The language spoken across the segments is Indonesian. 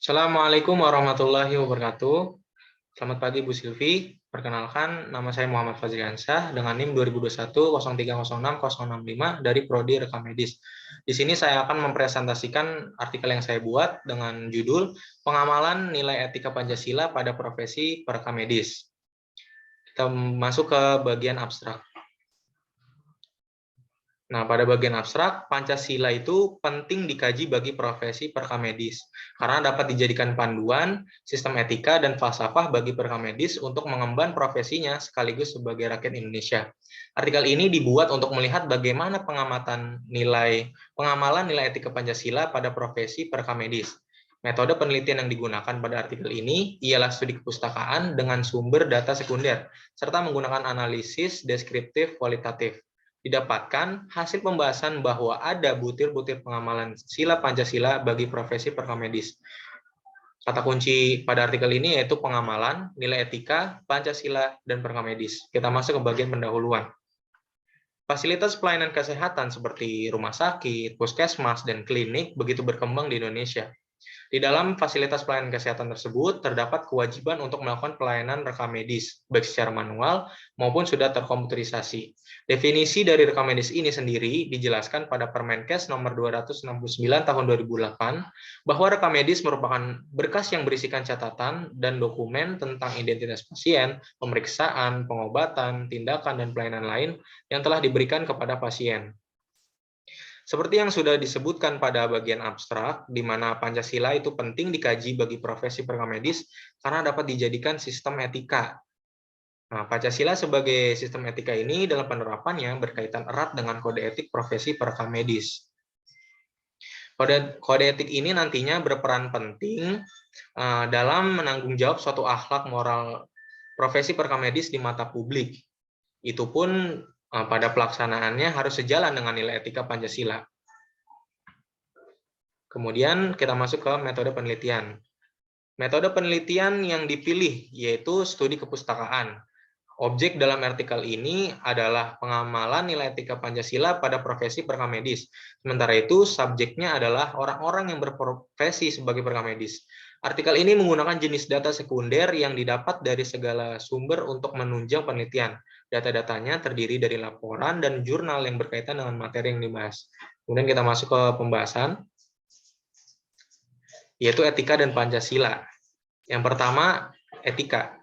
Assalamualaikum warahmatullahi wabarakatuh. Selamat pagi Bu Silvi. Perkenalkan, nama saya Muhammad Fazriansyah dengan NIM 2021 0306 065 dari Prodi Rekam Medis. Di sini saya akan mempresentasikan artikel yang saya buat dengan judul Pengamalan Nilai Etika Pancasila pada Profesi Perekam Medis. Kita masuk ke bagian abstrak. Nah, pada bagian abstrak, Pancasila itu penting dikaji bagi profesi perekam medis, karena dapat dijadikan panduan, sistem etika, dan falsafah bagi perekam medis untuk mengemban profesinya sekaligus sebagai rakyat Indonesia. Artikel ini dibuat untuk melihat bagaimana pengamalan nilai etika Pancasila pada profesi perekam medis. Metode penelitian yang digunakan pada artikel ini ialah studi kepustakaan dengan sumber data sekunder, serta menggunakan analisis deskriptif kualitatif. Didapatkan hasil pembahasan bahwa ada butir-butir pengamalan sila Pancasila bagi profesi perekam medis. Kata kunci pada artikel ini yaitu pengamalan, nilai etika, Pancasila, dan perekam medis. Kita masuk ke bagian pendahuluan. Fasilitas pelayanan kesehatan seperti rumah sakit, puskesmas, dan klinik begitu berkembang di Indonesia. Di dalam fasilitas pelayanan kesehatan tersebut, terdapat kewajiban untuk melakukan pelayanan rekam medis, baik secara manual maupun sudah terkomputerisasi. Definisi dari rekam medis ini sendiri dijelaskan pada Permenkes nomor 269 tahun 2008, bahwa rekam medis merupakan berkas yang berisikan catatan dan dokumen tentang identitas pasien, pemeriksaan, pengobatan, tindakan, dan pelayanan lain yang telah diberikan kepada pasien. Seperti yang sudah disebutkan pada bagian abstrak, di mana Pancasila itu penting dikaji bagi profesi perekam medis karena dapat dijadikan sistem etika. Nah, Pancasila sebagai sistem etika ini dalam penerapannya berkaitan erat dengan kode etik profesi perekam medis. Kode etik ini nantinya berperan penting dalam menanggung jawab suatu akhlak moral profesi perekam medis di mata publik. Itu pun pada pelaksanaannya harus sejalan dengan nilai etika Pancasila. Kemudian kita masuk ke metode penelitian. Metode penelitian yang dipilih yaitu studi kepustakaan. Objek dalam artikel ini adalah pengamalan nilai etika Pancasila pada profesi perekam medis. Sementara itu, subjeknya adalah orang-orang yang berprofesi sebagai perekam medis. Artikel ini menggunakan jenis data sekunder yang didapat dari segala sumber untuk menunjang penelitian. Data-datanya terdiri dari laporan dan jurnal yang berkaitan dengan materi yang dibahas. Kemudian kita masuk ke pembahasan, yaitu etika dan Pancasila. Yang pertama, etika.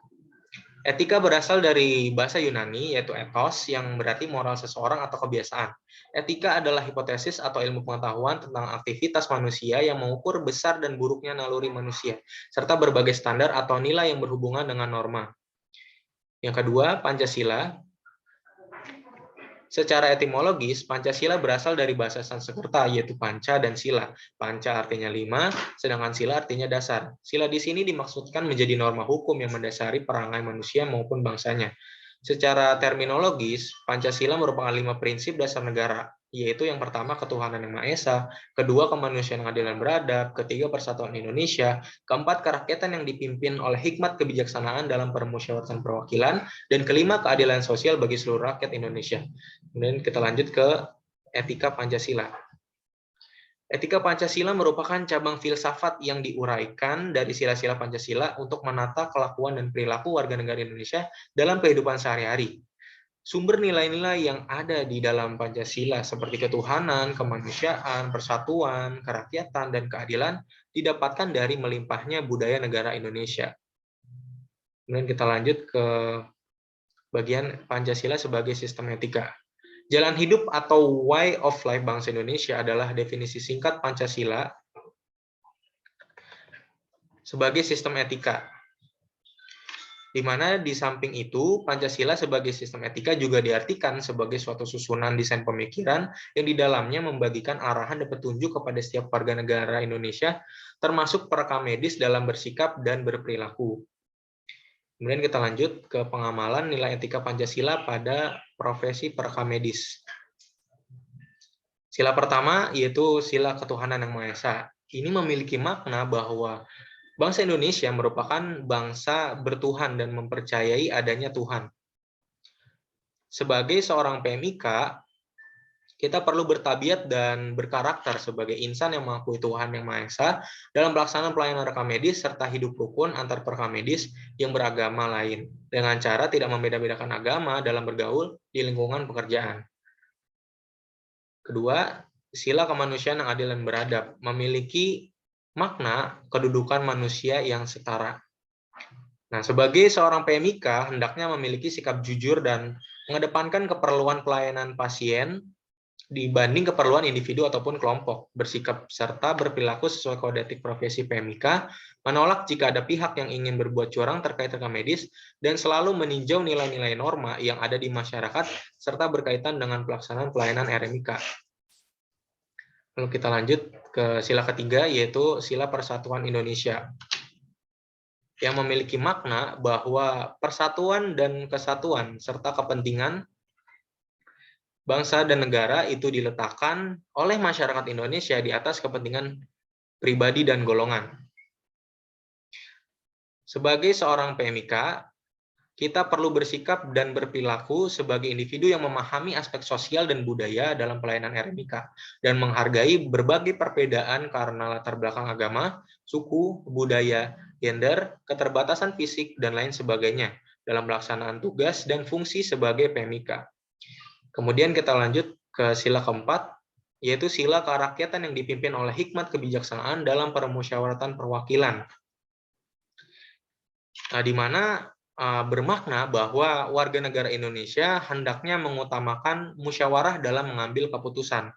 Etika berasal dari bahasa Yunani, yaitu ethos, yang berarti moral seseorang atau kebiasaan. Etika adalah hipotesis atau ilmu pengetahuan tentang aktivitas manusia yang mengukur besar dan buruknya naluri manusia, serta berbagai standar atau nilai yang berhubungan dengan norma. Yang kedua, Pancasila. Secara etimologis, Pancasila berasal dari bahasa Sanskerta, yaitu panca dan sila. Panca artinya 5, sedangkan sila artinya dasar. Sila di sini dimaksudkan menjadi norma hukum yang mendasari perangai manusia maupun bangsanya. Secara terminologis, Pancasila merupakan 5 prinsip dasar negara, yaitu yang pertama ketuhanan yang Maha Esa, kedua kemanusiaan yang adil dan beradab, ketiga persatuan Indonesia, keempat kerakyatan yang dipimpin oleh hikmat kebijaksanaan dalam permusyawaratan perwakilan, dan kelima keadilan sosial bagi seluruh rakyat Indonesia. Kemudian kita lanjut ke etika Pancasila. Etika Pancasila merupakan cabang filsafat yang diuraikan dari sila-sila Pancasila untuk menata kelakuan dan perilaku warga negara Indonesia dalam kehidupan sehari-hari. Sumber nilai-nilai yang ada di dalam Pancasila seperti ketuhanan, kemanusiaan, persatuan, kerakyatan, dan keadilan didapatkan dari melimpahnya budaya negara Indonesia. Kemudian kita lanjut ke bagian Pancasila sebagai sistem etika. Jalan hidup atau way of life bangsa Indonesia adalah definisi singkat Pancasila sebagai sistem etika. Di mana di samping itu, Pancasila sebagai sistem etika juga diartikan sebagai suatu susunan desain pemikiran yang di dalamnya membagikan arahan dan petunjuk kepada setiap warga negara Indonesia, termasuk perekam medis dalam bersikap dan berperilaku. Kemudian kita lanjut ke pengamalan nilai etika Pancasila pada profesi perekam medis. Sila pertama yaitu sila ketuhanan yang Maha Esa. Ini memiliki makna bahwa bangsa Indonesia merupakan bangsa bertuhan dan mempercayai adanya Tuhan. Sebagai seorang PMIK, Kita perlu bertabiat dan berkarakter sebagai insan yang mengakui Tuhan Yang Maha Esa dalam pelaksanaan pelayanan rekam medis serta hidup rukun antar perekam medis yang beragama lain, dengan cara tidak membeda-bedakan agama dalam bergaul di lingkungan pekerjaan. Kedua, sila kemanusiaan yang adil dan beradab memiliki makna kedudukan manusia yang setara. Nah, sebagai seorang PMIK, hendaknya memiliki sikap jujur dan mengedepankan keperluan pelayanan pasien dibanding keperluan individu ataupun kelompok, bersikap serta berperilaku sesuai kode etik profesi PMIK, menolak jika ada pihak yang ingin berbuat curang terkait rekam medis, dan selalu meninjau nilai-nilai norma yang ada di masyarakat serta berkaitan dengan pelaksanaan pelayanan RMIK. Lalu kita lanjut ke sila ketiga, yaitu sila Persatuan Indonesia, yang memiliki makna bahwa persatuan dan kesatuan serta kepentingan bangsa dan negara itu diletakkan oleh masyarakat Indonesia di atas kepentingan pribadi dan golongan. Sebagai seorang PMIK, kita perlu bersikap dan berperilaku sebagai individu yang memahami aspek sosial dan budaya dalam pelayanan RMIK dan menghargai berbagai perbedaan karena latar belakang agama, suku, budaya, gender, keterbatasan fisik, dan lain sebagainya dalam pelaksanaan tugas dan fungsi sebagai PMIK. Kemudian kita lanjut ke sila keempat, yaitu sila kerakyatan yang dipimpin oleh hikmat kebijaksanaan dalam permusyawaratan perwakilan. Nah, di mana bermakna bahwa warga negara Indonesia hendaknya mengutamakan musyawarah dalam mengambil keputusan.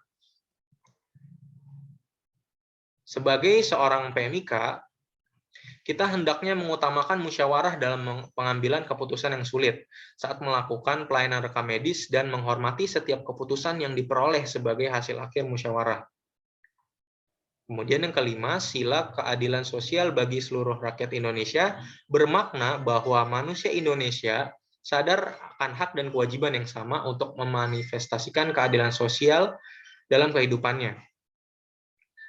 Sebagai seorang PMIK, kita hendaknya mengutamakan musyawarah dalam pengambilan keputusan yang sulit saat melakukan pelayanan rekam medis dan menghormati setiap keputusan yang diperoleh sebagai hasil akhir musyawarah. Kemudian yang kelima, sila keadilan sosial bagi seluruh rakyat Indonesia bermakna bahwa manusia Indonesia sadar akan hak dan kewajiban yang sama untuk memanifestasikan keadilan sosial dalam kehidupannya.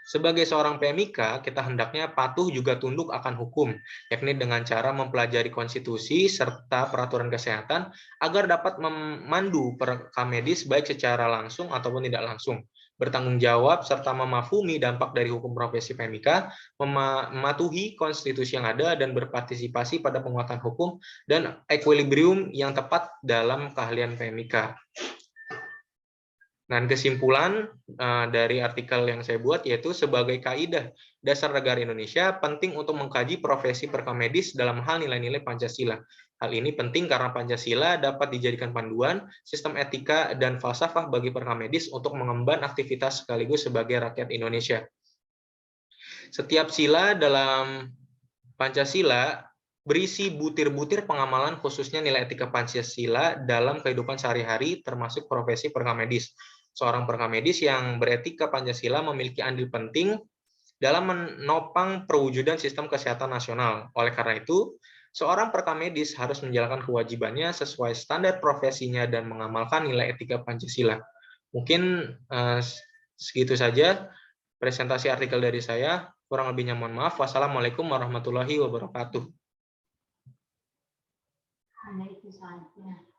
Sebagai seorang PMIK, kita hendaknya patuh juga tunduk akan hukum, yakni dengan cara mempelajari konstitusi serta peraturan kesehatan agar dapat memandu perekam medis baik secara langsung ataupun tidak langsung, bertanggung jawab serta memahami dampak dari hukum profesi PMIK, mematuhi konstitusi yang ada dan berpartisipasi pada penguatan hukum dan equilibrium yang tepat dalam keahlian PMIK. Dan kesimpulan dari artikel yang saya buat yaitu sebagai kaidah dasar negara Indonesia penting untuk mengkaji profesi perekam medis dalam hal nilai-nilai Pancasila. Hal ini penting karena Pancasila dapat dijadikan panduan, sistem etika, dan falsafah bagi perekam medis untuk mengemban aktivitas sekaligus sebagai rakyat Indonesia. Setiap sila dalam Pancasila berisi butir-butir pengamalan khususnya nilai etika Pancasila dalam kehidupan sehari-hari termasuk profesi perekam medis. Seorang perekam medis yang beretika Pancasila memiliki andil penting dalam menopang perwujudan sistem kesehatan nasional. Oleh karena itu, seorang perekam medis harus menjalankan kewajibannya sesuai standar profesinya dan mengamalkan nilai etika Pancasila. Mungkin segitu saja presentasi artikel dari saya. Kurang lebihnya mohon maaf. Wassalamualaikum warahmatullahi wabarakatuh. Hanya itu saja.